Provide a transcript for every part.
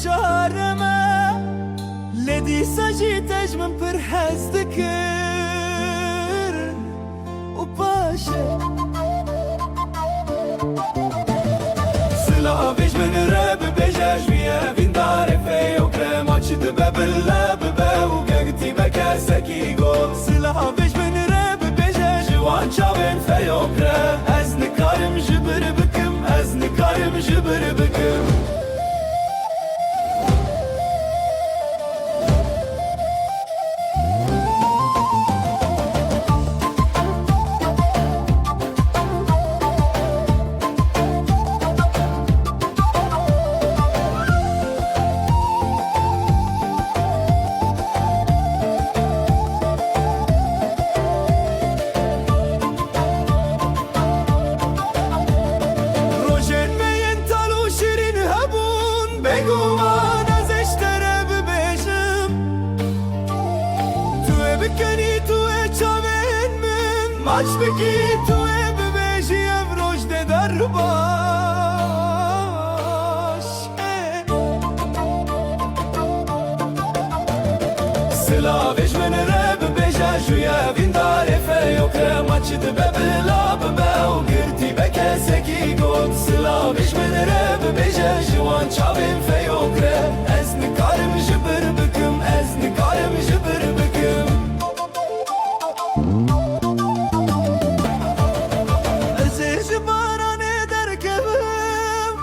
بشارمه لدی سجیتش من پر هست کرد و باشه سلاویش من رب بجاش ویا وین داره فیو کرم açtı bebella bebe u gegti bekeseki gol سلاویش من رب بجاش وان çavin فیو کرم از نکارم جبر بکم از نکارم جبر بکم بگوان از اشتره ببیشم توی بکنی توی چاوین من ماچ بکی توی ببیشی افروش ده در باش سلاویش من re ببیشه جویا وین داره فیو کرم açtı bebela bebe u girti bekeseki gol سلاویش من re ببیشه جوان çavin فیو کرم از نکارم جبر بکم از نکارم جبر بکم از جبارانه درکبم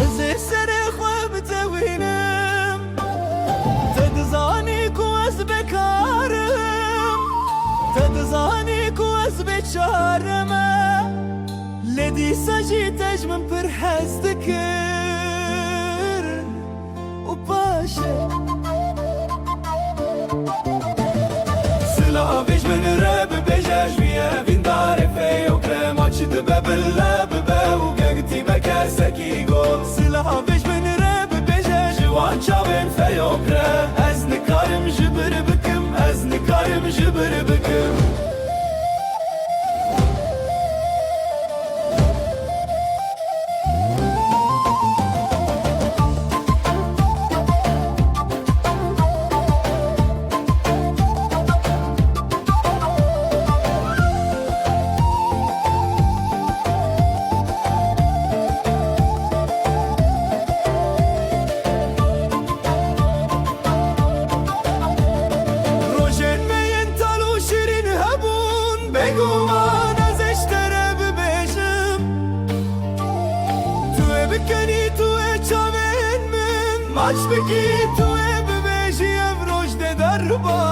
از سری خواب توینم تدزانی کو از بکارم تدزانی کو از بچارمه لدی سجیتش من پر هست کرد و باشه سلاویش من رب بجاش ویا وین داره فیو کرم açtı bebella bebe u gegti bekeseki gol سلاویش من رب بجاش وان çavin فیو کرم از نکارم جبر بکم از نکارم جبر بکم بگوان از اشتره ببیشم توی بکنی توی چاوین من ماچ بکی توی ببیشی افروش ده در باش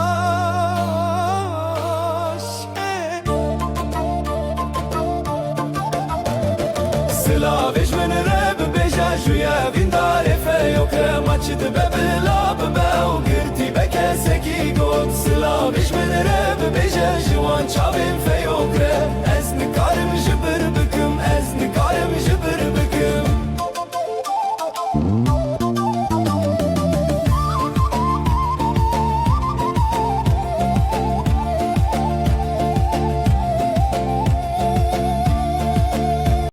سلاویش من re ببیشه جویا وین داره فیو کرم açtı bebela bebe u girti bekeseki gol سلاویش من re ببیشه جوان çavin